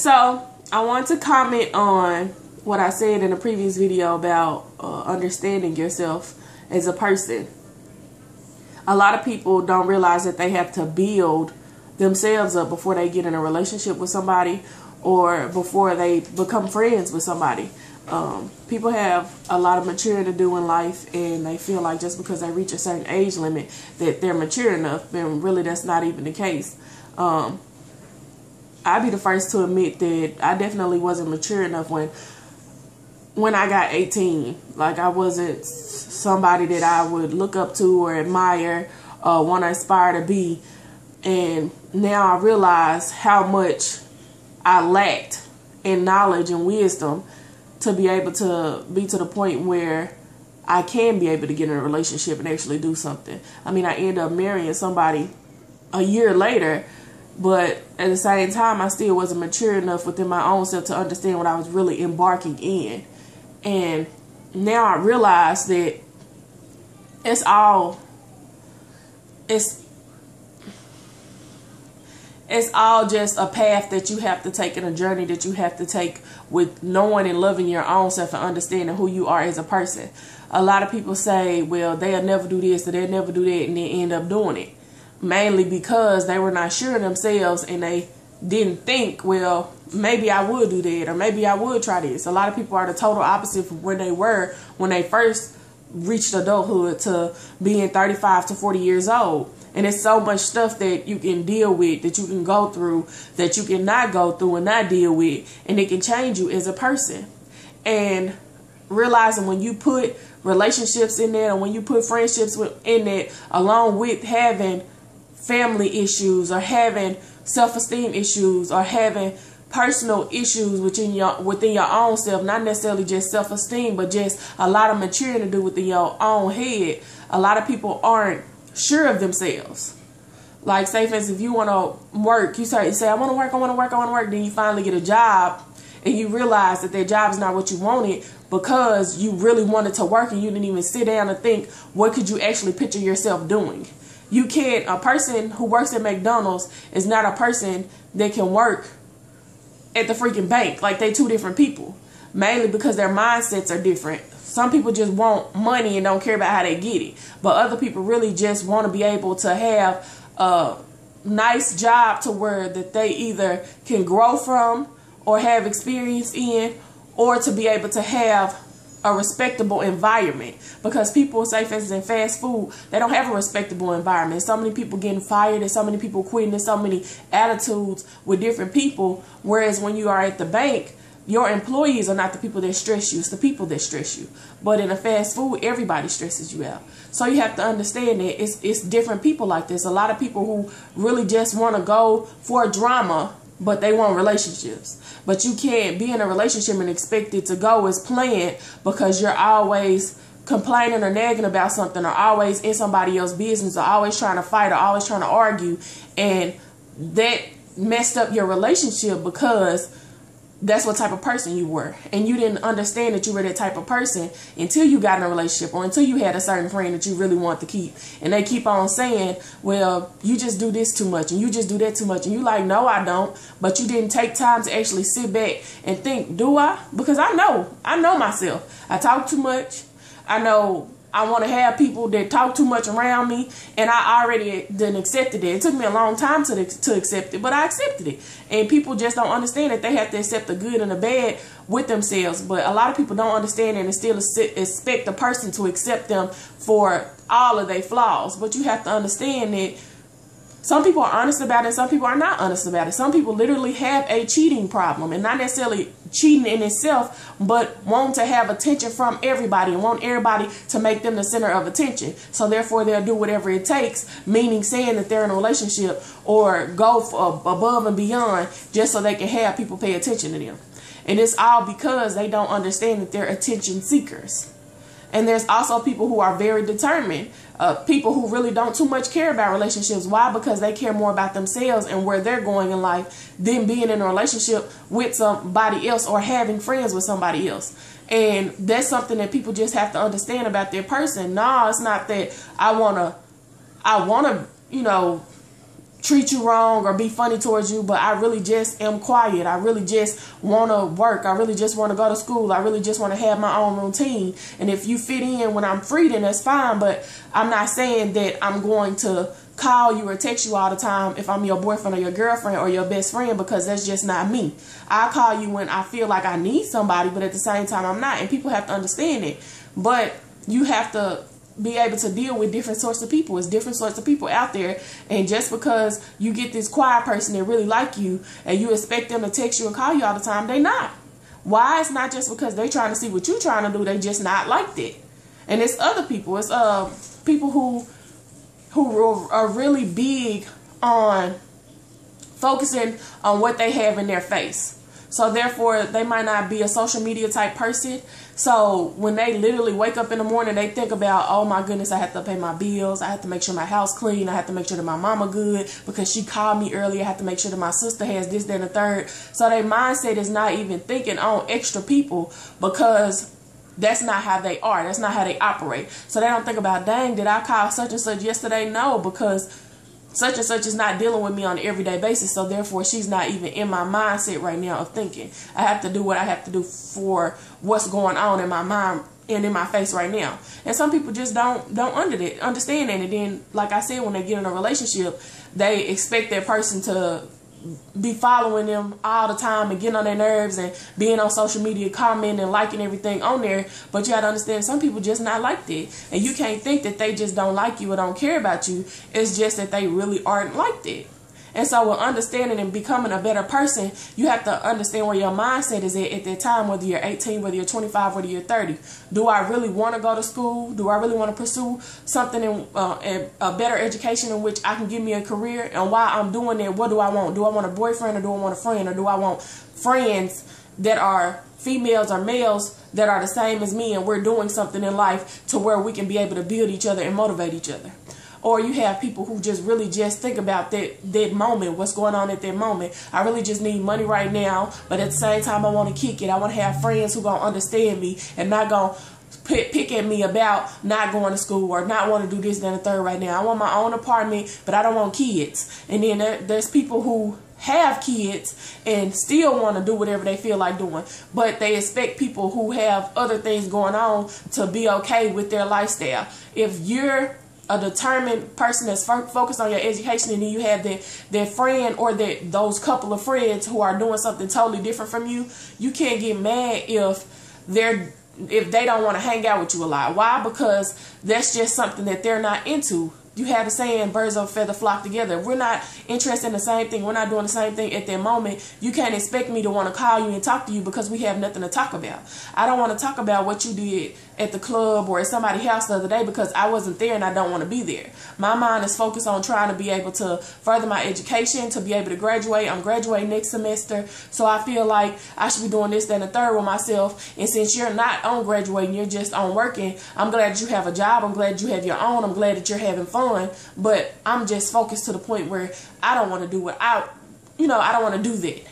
So I want to comment on what I said in a previous video about understanding yourself as a person. A lot of people don't realize that they have to build themselves up before they get in a relationship with somebody or before they become friends with somebody. People have a lot of maturing to do in life, and they feel like just because they reach a certain age limit that they're mature enough, and really that's not even the case. I'd be the first to admit that I definitely wasn't mature enough when I got 18. Like, I wasn't somebody that I would look up to or admire or want to aspire to be. And now I realize how much I lacked in knowledge and wisdom to be able to be to the point where I can be able to get in a relationship and actually do something. I mean, I ended up marrying somebody a year later, but at the same time, I still wasn't mature enough within my own self to understand what I was really embarking in. And now I realize that it's all just a path that you have to take and a journey that you have to take with knowing and loving your own self and understanding who you are as a person. A lot of people say, well, they'll never do this or they'll never do that, and then end up doing it. Mainly because they were not sure of themselves and they didn't think, well, maybe I would do that or maybe I would try this. A lot of people are the total opposite from where they were when they first reached adulthood to being 35 to 40 years old. And it's so much stuff that you can deal with, that you can go through, that you can not go through and not deal with. And it can change you as a person. And realizing when you put relationships in there and when you put friendships in it, along with having family issues or having self-esteem issues or having personal issues within your own self, not necessarily just self-esteem, but just a lot of maturing to do within your own head. A lot of people aren't sure of themselves. Like, say for instance, if you want to work, you say, I want to work, then you finally get a job and you realize that job is not what you wanted because you really wanted to work and you didn't even sit down and think, what could you actually picture yourself doing? You can't, a person who works at McDonald's is not a person that can work at the freaking bank. Like, they two different people, mainly because their mindsets are different. Some people just want money and don't care about how they get it. But other people really just want to be able to have a nice job to where that they either can grow from or have experience in, or to be able to have a respectable environment. Because people, say for instance in fast food, they don't have a respectable environment. There's so many people getting fired, there's so many people quitting, there's so many attitudes with different people. Whereas when you are at the bank, your employees are not the people that stress you, it's the people that stress you. But in a fast food, everybody stresses you out. So you have to understand that it's different people like this. A lot of people who really just want to go for drama, but they want relationships. But you can't be in a relationship and expect it to go as planned because you're always complaining or nagging about something, or always in somebody else's business, or always trying to fight, or always trying to argue. And that messed up your relationship because that's what type of person you were. And you didn't understand that you were that type of person until you got in a relationship, or until you had a certain friend that you really want to keep. And they keep on saying, well, you just do this too much and you just do that too much. And you like, no, I don't. But you didn't take time to actually sit back and think, do I? Because I know myself. I talk too much. I know I want to have people that talk too much around me, and I already done accepted it. It took me a long time to accept it, but I accepted it. And people just don't understand that they have to accept the good and the bad with themselves. But a lot of people don't understand it and still expect a person to accept them for all of their flaws. But you have to understand that some people are honest about it, some people are not honest about it. Some people literally have a cheating problem, and not necessarily cheating in itself, but want to have attention from everybody and want everybody to make them the center of attention. So therefore they'll do whatever it takes, meaning saying that they're in a relationship, or go above and beyond just so they can have people pay attention to them. And it's all because they don't understand that they're attention seekers. And there's also people who are very determined, people who really don't too much care about relationships. Why? Because they care more about themselves and where they're going in life than being in a relationship with somebody else or having friends with somebody else. And that's something that people just have to understand about their person. No, it's not that I want to, treat you wrong or be funny towards you, but I really just am quiet. I really just want to work. I really just want to go to school. I really just want to have my own routine. And if you fit in when I'm free, then that's fine. But I'm not saying that I'm going to call you or text you all the time if I'm your boyfriend or your girlfriend or your best friend, because that's just not me. I call you when I feel like I need somebody, but at the same time I'm not. And people have to understand it. But you have to be able to deal with different sorts of people. It's different sorts of people out there, and just because you get this quiet person that really like you and you expect them to text you and call you all the time, they not. Why? It's not just because they trying to see what you trying to do. They just not like that. And it's other people. It's people who are really big on focusing on what they have in their face. So therefore, they might not be a social media type person. So when they literally wake up in the morning, they think about, oh my goodness, I have to pay my bills. I have to make sure my house clean. I have to make sure that my mama good because she called me earlier. I have to make sure that my sister has this, that, and the third. So their mindset is not even thinking on extra people, because that's not how they are. That's not how they operate. So they don't think about, dang, did I call such and such yesterday? No, because such and such is not dealing with me on an everyday basis. So therefore, she's not even in my mindset right now of thinking. I have to do what I have to do for what's going on in my mind and in my face right now. And some people just don't understand that. And then, like I said, when they get in a relationship, they expect that person to be following them all the time and getting on their nerves and being on social media, commenting and liking everything on there. But you got to understand, some people just not like that. And you can't think that they just don't like you or don't care about you. It's just that they really aren't like that. And so with understanding and becoming a better person, you have to understand where your mindset is at that time, whether you're 18, whether you're 25, whether you're 30. Do I really want to go to school? Do I really want to pursue something in a better education in which I can give me a career? And while I'm doing that, what do I want? Do I want a boyfriend, or do I want a friend? Or do I want friends that are females or males that are the same as me, and we're doing something in life to where we can be able to build each other and motivate each other? Or you have people who just really just think about that moment, what's going on at that moment. I really just need money right now, but at the same time, I want to kick it. I want to have friends who going to understand me and not going to pick at me about not going to school or not want to do this, that, and the third right now. I want my own apartment, but I don't want kids. And then there's people who have kids and still want to do whatever they feel like doing, but they expect people who have other things going on to be okay with their lifestyle. If you're a determined person that's focused on your education, and then you have that friend or those couple of friends who are doing something totally different from you, you can't get mad if they don't want to hang out with you a lot. Why? Because that's just something that they're not into. You have the saying, birds of a feather flock together. If we're not interested in the same thing, we're not doing the same thing at that moment, you can't expect me to want to call you and talk to you because we have nothing to talk about. I don't want to talk about what you did at the club or at somebody's house the other day because I wasn't there and I don't want to be there. My mind is focused on trying to be able to further my education, to be able to graduate. I'm graduating next semester, so I feel like I should be doing this, that, and the third with myself. And since you're not on graduating, you're just on working, I'm glad that you have a job. I'm glad you have your own. I'm glad that you're having fun. But I'm just focused to the point where I don't want to do I don't want to do that.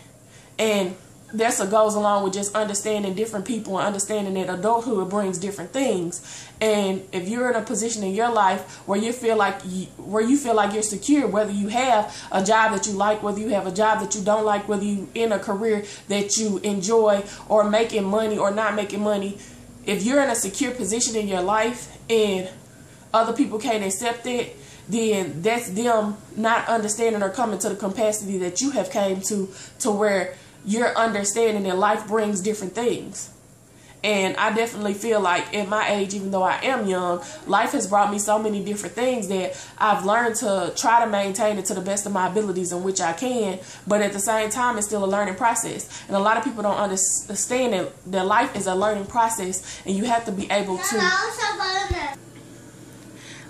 And that's what goes along with just understanding different people and understanding that adulthood brings different things. And if you're in a position in your life where you feel like you're secure, whether you have a job that you like, whether you have a job that you don't like, whether you in a career that you enjoy, or making money or not making money, if you're in a secure position in your life and other people can't accept it, then that's them not understanding or coming to the capacity that you have came to where you're understanding that life brings different things. And I definitely feel like at my age, even though I am young, life has brought me so many different things that I've learned to try to maintain it to the best of my abilities in which I can. But at the same time, it's still a learning process. And a lot of people don't understand that life is a learning process, and you have to be able to...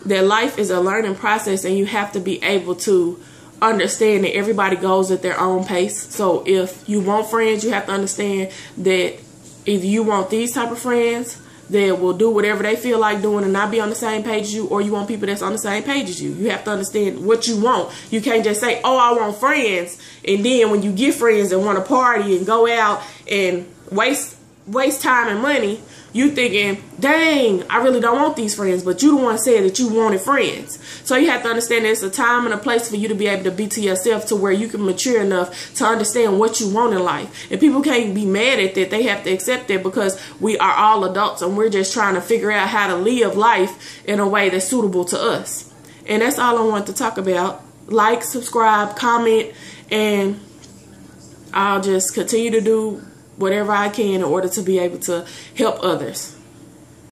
That life is a learning process, and you have to be able to understand that everybody goes at their own pace. So if you want friends, you have to understand that either you want these type of friends that will do whatever they feel like doing and not be on the same page as you, or you want people that's on the same page as you. You have to understand what you want. You can't just say, oh, I want friends, and then when you get friends and want to party and go out and waste time and money, You thinking, dang, I really don't want these friends, but you the one said that you wanted friends. So you have to understand there's a time and a place for you to be able to be to yourself to where you can mature enough to understand what you want in life. And people can't be mad at that. They have to accept that because we are all adults and we're just trying to figure out how to live life in a way that's suitable to us. And that's all I want to talk about. Like, subscribe, comment, and I'll just continue to do whatever I can in order to be able to help others.